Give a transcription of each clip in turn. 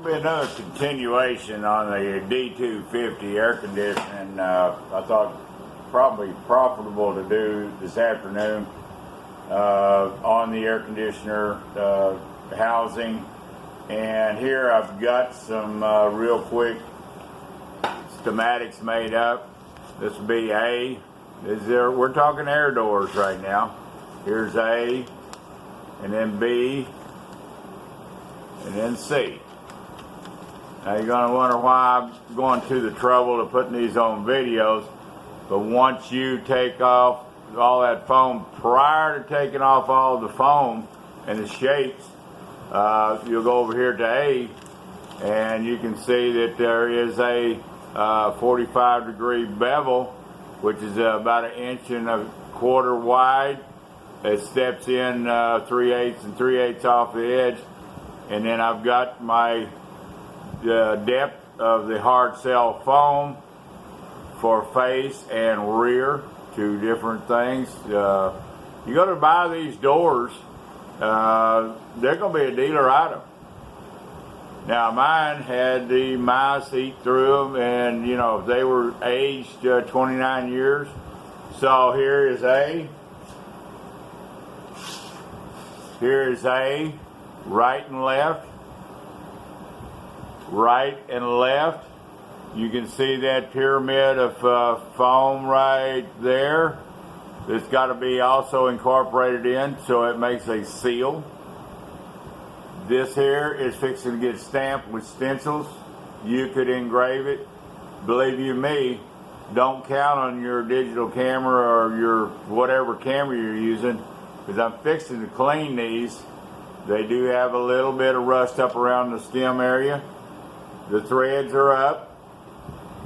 Be another continuation on the D250 air conditioning. I thought probably profitable to do this afternoon on the air conditioner housing. And here I've got some real quick schematics made up. This will be A. We're talking air doors right now. Here's A, and then B, and then C. Now you're going to wonder why I'm going to the trouble of putting these on videos, but once you take off all that foam, prior to taking off all the foam and the shapes, you'll go over here to A, and you can see that there is a 45-degree bevel, which is about 1.25 inches wide. It steps in 3/8 and 3/8 off the edge, and then I've got my depth of the hard shell foam for face and rear, two different things. You go to buy these doors, they're going to be a dealer item. Now mine had the mice eat through them, and you know they were aged 29 years. So here is A. Here is A, right and left. Right and left. You can see that pyramid of foam right there. It's got to be also incorporated in so it makes a seal. This here is fixing to get stamped with stencils. You could engrave it. Believe you me, don't count on your digital camera or your whatever camera you're using, because I'm fixing to clean these. They do have a little bit of rust up around the stem area. The threads are up.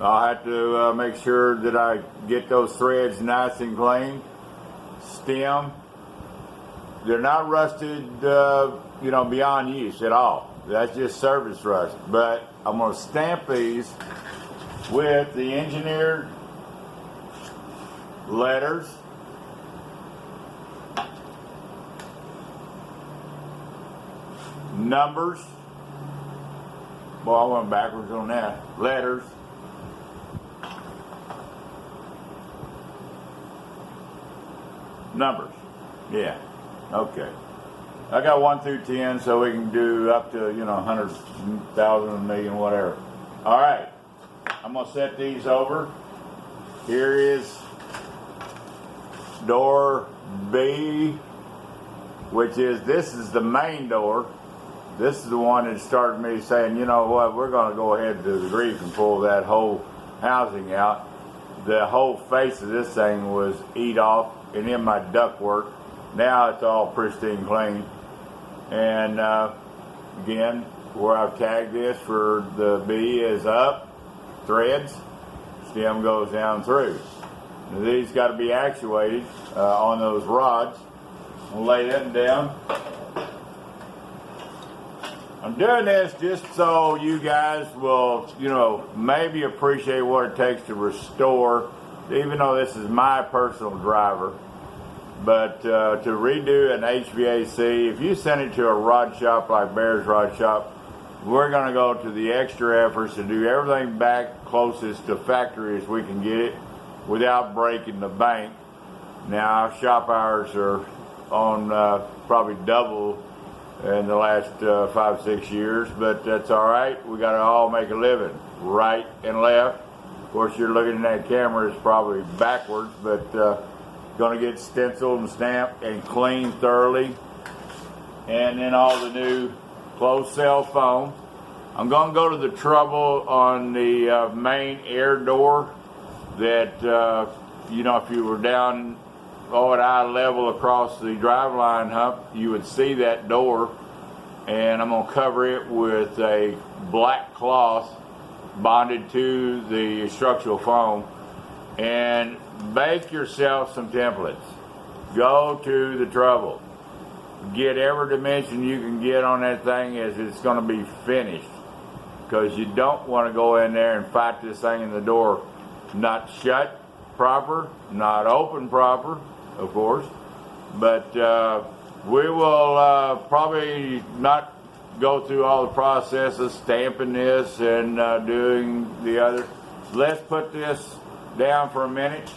I'll have to make sure that I get those threads nice and clean. Stem, they're not rusted, beyond use at all. That's just surface rust. But I'm going to stamp these with the engineered letters. Numbers. Well, I went backwards on that. Letters. Numbers. Yeah. Okay. I got 1 through 10, so we can do up to 100,000, a million, whatever. All right. I'm gonna set these over. Here is door B, which is this is the main door. This is the one that started me saying, you know what, we're going to go ahead to the grief and pull that whole housing out. The whole face of this thing was eat off and in my ductwork. Now it's all pristine clean. And again, where I've tagged this for the B is up, threads, stem goes down through. Now, these got to be actuated on those rods. I'll lay them down. I'm doing this just so you guys will, maybe appreciate what it takes to restore, even though this is my personal driver. But to redo an HVAC, if you send it to a rod shop like Bear's Rod Shop, we're going to go to the extra efforts to do everything back closest to factory as we can get it without breaking the bank. Now, our shop hours are on probably double in the last 5-6 years, but that's all right. We got to all make a living, right and left. Of course, you're looking at that camera, it's probably backwards, but going to get stenciled and stamped and cleaned thoroughly. And then all the new closed cell foam. I'm going to go to the trouble on the main air door that, if you were down at eye level across the driveline hump, you would see that door, and I'm going to cover it with a black cloth bonded to the structural foam, and bake yourself some templates. Go to the trouble. Get every dimension you can get on that thing as it's going to be finished, because you don't want to go in there and fight this thing in the door not shut proper, not open proper, of course, but we will probably not go through all the processes, stamping this and doing the other. Let's put this down for a minute.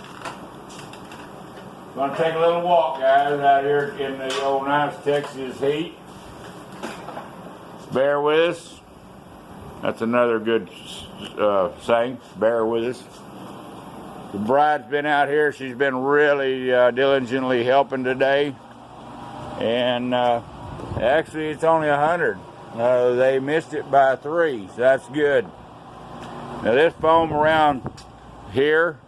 Gonna take a little walk, guys, out here in the old nice Texas heat. Bear with us. That's another good saying. Bear with us. The bride's been out here. She's been really diligently helping today. And actually, it's only 100. They missed it by 3, so that's good. Now, this foam around here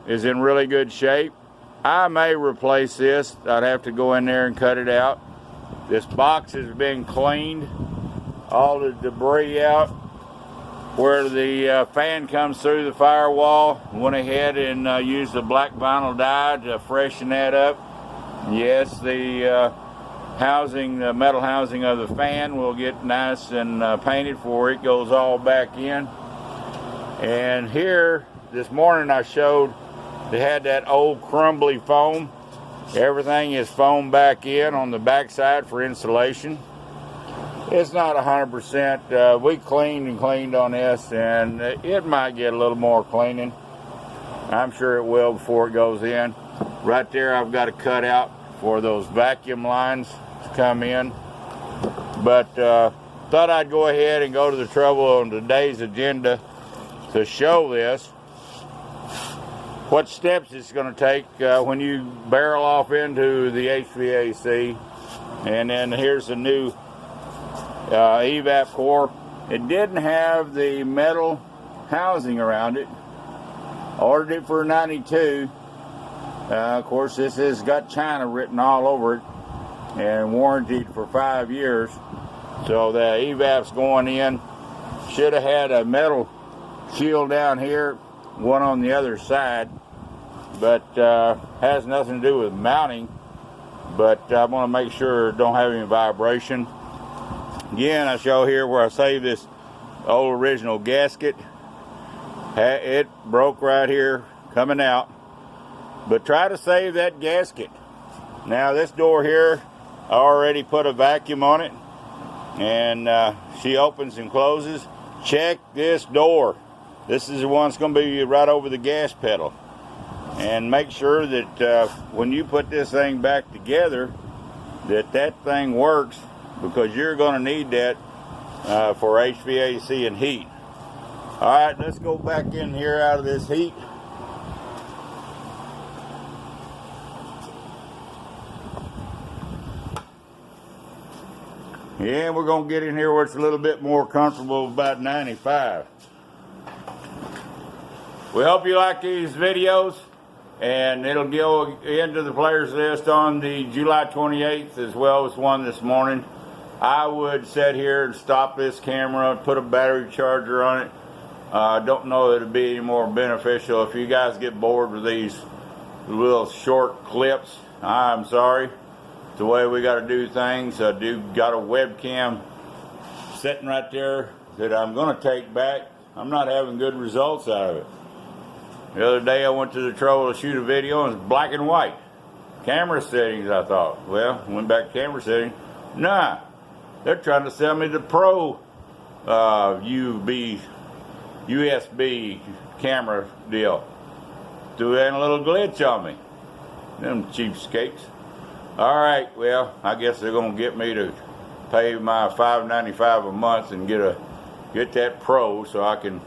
is in really good shape. I may replace this. I'd have to go in there and cut it out. This box has been cleaned. All the debris out. Where the fan comes through the firewall, went ahead and used the black vinyl dye to freshen that up. Yes, the housing, the metal housing of the fan will get nice and painted before it goes all back in. And here, this morning I showed they had that old crumbly foam. Everything is foamed back in on the back side for insulation. It's not 100%. We cleaned and cleaned on this, and it might get a little more cleaning. I'm sure it will before it goes in. Right there, I've got to cut out for those vacuum lines to come in. But thought I'd go ahead and go to the trouble on today's agenda to show this. What steps it's going to take when you barrel off into the HVAC. And then here's the new evap core. It didn't have the metal housing around it. Ordered it for $92. Of course, this has got China written all over it and warranted for 5 years. So the evap's going in. Should have had a metal shield down here, one on the other side, but has nothing to do with mounting. But I want to make sure it don't have any vibration. Again, I show here where I saved this old original gasket. It broke right here coming out, but try to save that gasket. Now this door here, I already put a vacuum on it, and she opens and closes. Check this door. This is the one that's going to be right over the gas pedal. And make sure that when you put this thing back together, that thing works, because you're going to need that for HVAC and heat. All right, let's go back in here out of this heat. Yeah, we're going to get in here where it's a little bit more comfortable, about 95. We hope you like these videos, and it'll go into the players list on the July 28th, as well as one this morning. I would sit here and stop this camera, put a battery charger on it. I don't know that it'd be any more beneficial. If you guys get bored with these little short clips, I'm sorry. It's the way we got to do things. I do got a webcam sitting right there that I'm going to take back. I'm not having good results out of it. The other day I went to the trouble to shoot a video and it was black and white. Camera settings, I thought. Well, went back to camera settings. Nah. They're trying to sell me the Pro USB camera deal. Threw in a little glitch on me. Them cheapskates. Alright, well, I guess they're going to get me to pay my $5.95 a month and get that Pro so I can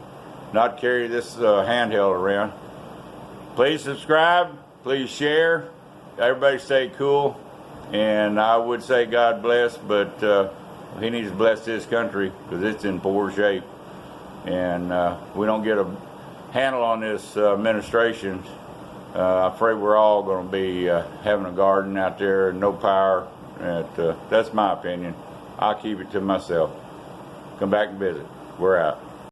not carry this handheld around. Please subscribe. Please share. Everybody stay cool. And I would say God bless, but he needs to bless this country because it's in poor shape. And we don't get a handle on this administration. I'm afraid we're all going to be having a garden out there and no power. That's my opinion. I'll keep it to myself. Come back and visit. We're out.